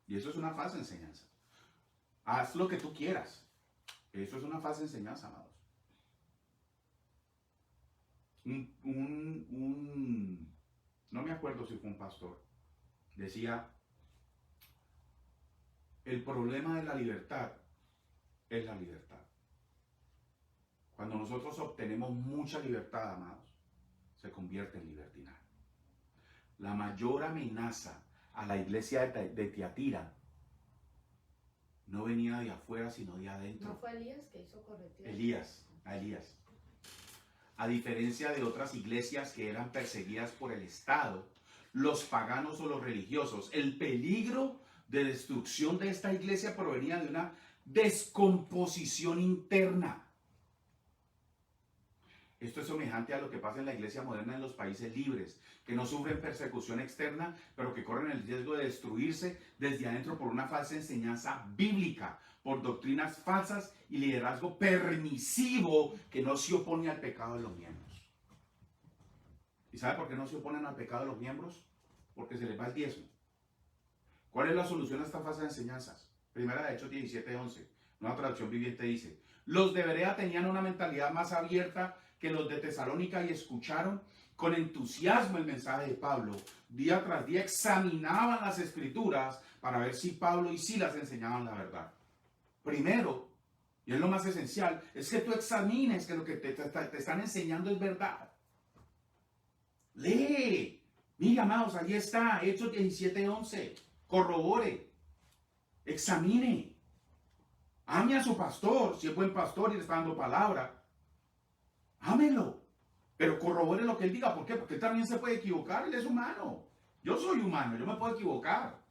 Y eso es una falsa enseñanza. Haz lo que tú quieras. Eso es una falsa enseñanza, amados. No me acuerdo si fue un pastor, decía, el problema de la libertad es la libertad. Cuando nosotros obtenemos mucha libertad, amados, se convierte en libertinaje. La mayor amenaza a la iglesia de Tiatira no venía de afuera, sino de adentro. ¿No fue Elías que hizo corrección? Elías. A diferencia de otras iglesias que eran perseguidas por el Estado, los paganos o los religiosos, el peligro de destrucción de esta iglesia provenía de una descomposición interna. Esto es semejante a lo que pasa en la iglesia moderna en los países libres, que no sufren persecución externa, pero que corren el riesgo de destruirse desde adentro por una falsa enseñanza bíblica, por doctrinas falsas y liderazgo permisivo que no se opone al pecado de los miembros. ¿Y sabe por qué no se oponen al pecado de los miembros? Porque se les va el diezmo. ¿Cuál es la solución a estas falsas enseñanzas? Primera de Hechos 17:11, una traducción viviente dice, los de Berea tenían una mentalidad más abierta que los de Tesalónica y escucharon con entusiasmo el mensaje de Pablo. Día tras día examinaban las escrituras para ver si Pablo y Silas enseñaban la verdad. Primero, y es lo más esencial, es que tú examines que lo que te están enseñando es verdad. Lee. Mira, amados, ahí está, Hechos 17:11. Corrobore. Examine. Ame a su pastor, si es buen pastor y le está dando palabra. Ámelo. Pero corrobore lo que él diga. ¿Por qué? Porque él también se puede equivocar. Él es humano. Yo soy humano. Yo me puedo equivocar.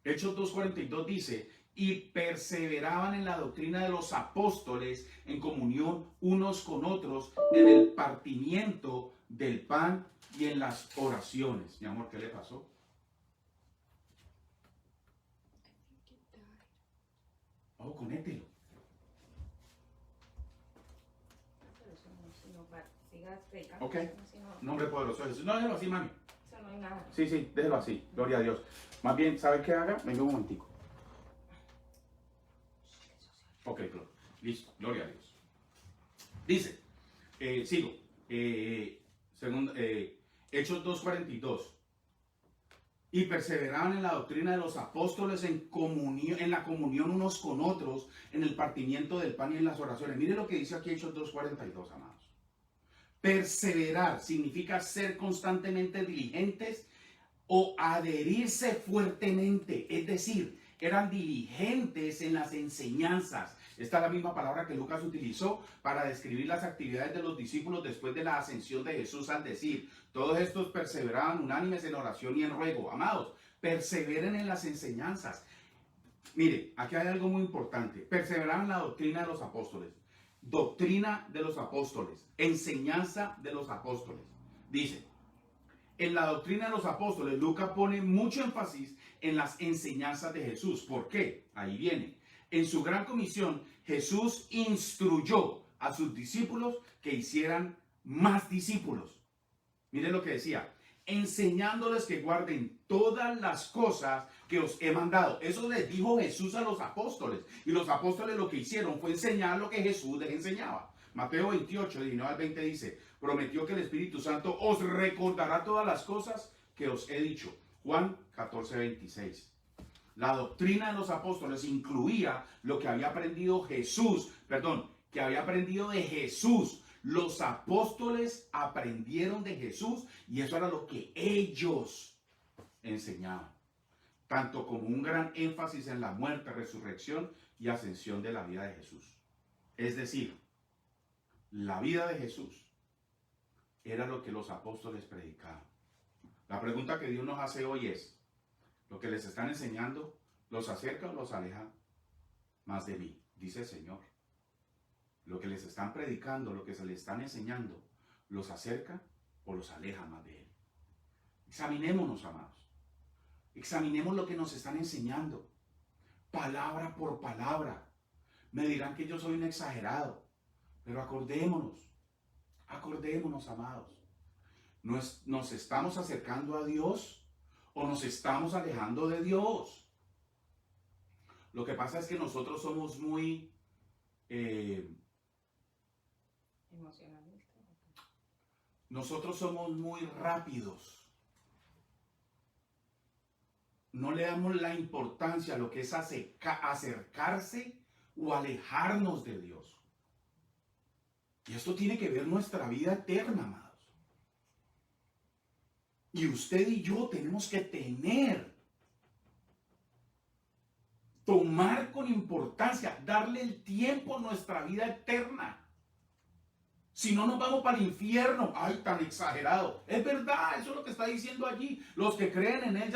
Hechos 2:42 dice, y perseveraban en la doctrina de los apóstoles, en comunión unos con otros, en el partimiento del pan y en las oraciones. Mi amor, ¿qué le pasó? Oh, conéctelo. Ok. Nombre poderoso de Jesús. No, déjelo así, mami. Eso no hay nada. Sí, déjelo así. Gloria a Dios. Más bien, ¿sabes qué haga? Venga un momentico. Ok, listo. Gloria a Dios. Dice, sigo. Hechos 2:42. Y perseveraban en la doctrina de los apóstoles, en la comunión unos con otros, en el partimiento del pan y en las oraciones. Mire lo que dice aquí Hechos 2:42, amados. Perseverar significa ser constantemente diligentes o adherirse fuertemente. Es decir, eran diligentes en las enseñanzas. Esta es la misma palabra que Lucas utilizó para describir las actividades de los discípulos después de la ascensión de Jesús, al decir, todos estos perseveraban unánimes en oración y en ruego. Amados, perseveren en las enseñanzas. Mire, aquí hay algo muy importante. Perseveraban en la doctrina de los apóstoles. Doctrina de los apóstoles. Enseñanza de los apóstoles. Dice, En la doctrina de los apóstoles, Lucas pone mucho énfasis en las enseñanzas de Jesús. ¿Por qué? Ahí viene. En su gran comisión, Jesús instruyó a sus discípulos que hicieran más discípulos. Miren lo que decía. Enseñándoles que guarden todas las cosas que os he mandado. Eso les dijo Jesús a los apóstoles. Y los apóstoles lo que hicieron fue enseñar lo que Jesús les enseñaba. Mateo 28, 19 al 20 dice, prometió que el Espíritu Santo os recordará todas las cosas que os he dicho. Juan 14, 26. La doctrina de los apóstoles incluía lo que había aprendido que había aprendido de Jesús. Los apóstoles aprendieron de Jesús y eso era lo que ellos enseñaban. Tanto como un gran énfasis en la muerte, resurrección y ascensión de la vida de Jesús. Es decir, la vida de Jesús era lo que los apóstoles predicaban. La pregunta que Dios nos hace hoy es, ¿lo que les están enseñando los acerca o los aleja más de mí? Dice el Señor. Lo que les están predicando, lo que se les están enseñando, ¿los acerca o los aleja más de Él? Examinémonos, amados. Examinemos lo que nos están enseñando. Palabra por palabra. Me dirán que yo soy un exagerado. Pero acordémonos, amados. ¿Nos estamos acercando a Dios o nos estamos alejando de Dios? Lo que pasa es que nosotros somos muy emocionalista. nosotros somos muy rápidos. No le damos la importancia a lo que es acercarse o alejarnos de Dios. Y esto tiene que ver nuestra vida eterna, amados. Y usted y yo tenemos que tomar con importancia, darle el tiempo a nuestra vida eterna. Si no, nos vamos para el infierno. Ay, tan exagerado. Es verdad, eso es lo que está diciendo allí. Los que creen en Él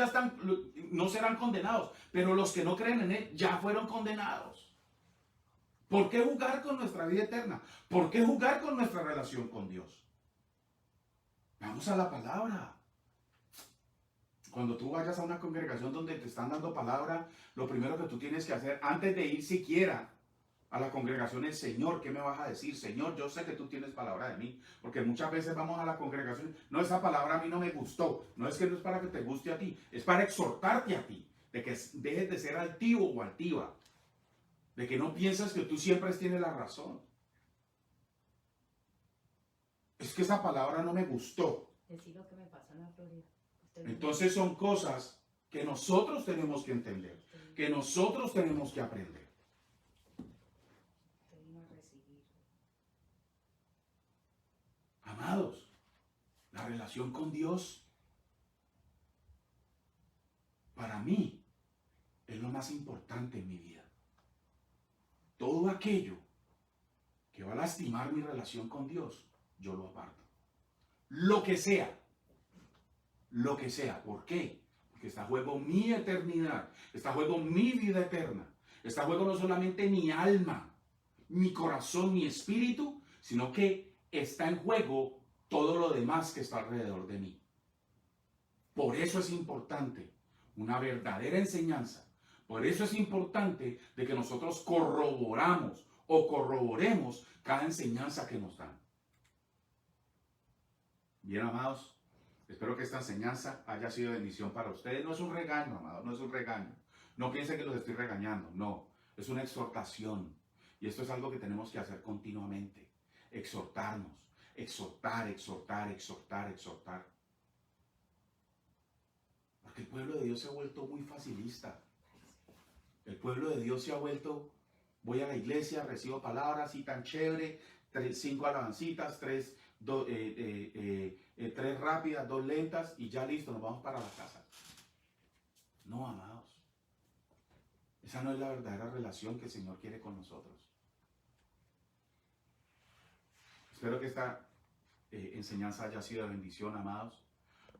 no serán condenados, pero los que no creen en Él ya fueron condenados. ¿Por qué jugar con nuestra vida eterna? ¿Por qué jugar con nuestra relación con Dios? Vamos a la palabra. Cuando tú vayas a una congregación donde te están dando palabra, lo primero que tú tienes que hacer antes de ir siquiera a la congregación es, Señor, ¿qué me vas a decir? Señor, yo sé que tú tienes palabra de mí. Porque muchas veces vamos a la congregación, no, esa palabra a mí no me gustó. No es que no es para que te guste a ti, es para exhortarte a ti, de que dejes de ser altivo o altiva. De que no piensas que tú siempre tienes la razón. Es que esa palabra no me gustó. Decir lo que me pasa en la Florida. Entonces son cosas que nosotros tenemos que entender, que nosotros tenemos que aprender. Amados, la relación con Dios, para mí, es lo más importante en mi vida. Todo aquello que va a lastimar mi relación con Dios, yo lo aparto. Lo que sea. ¿Por qué? Porque está a juego mi eternidad, está a juego mi vida eterna, está a juego no solamente mi alma, mi corazón, mi espíritu, sino que está en juego todo lo demás que está alrededor de mí. Por eso es importante una verdadera enseñanza. Por eso es importante de que nosotros corroboremos cada enseñanza que nos dan. Bien, amados, espero que esta enseñanza haya sido bendición para ustedes. No es un regaño, amados, no es un regaño. No piensen que los estoy regañando, no. Es una exhortación. Y esto es algo que tenemos que hacer continuamente. Exhortarnos, exhortar. Porque el pueblo de Dios se ha vuelto muy facilista. El pueblo de Dios se ha vuelto, voy a la iglesia, recibo palabras, y tan chévere, 5 alabancitas, 3 rápidas, 2 lentas, y ya listo, nos vamos para la casa. No, amados. Esa no es la verdadera relación que el Señor quiere con nosotros. Espero que esta enseñanza haya sido de bendición, amados.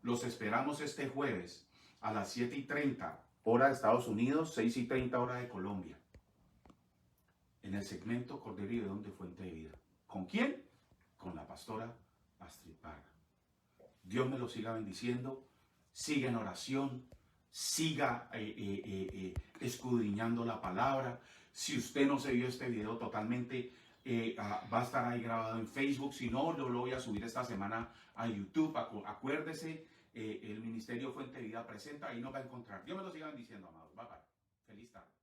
Los esperamos este jueves a las 7:30, hora de Estados Unidos, 6:30, hora de Colombia. En el segmento Cordero y León de Fuente de Vida. ¿Con quién? Con la pastora Astrid Parra. Dios me lo siga bendiciendo. Siga en oración. Siga escudriñando la palabra. Si usted no se vio este video totalmente, va a estar ahí grabado en Facebook. Si no, yo lo voy a subir esta semana a YouTube. Acuérdese, el Ministerio Fuente de Vida presenta. Ahí nos va a encontrar. Dios me lo siga bendiciendo, amados. Bye bye. Feliz tarde.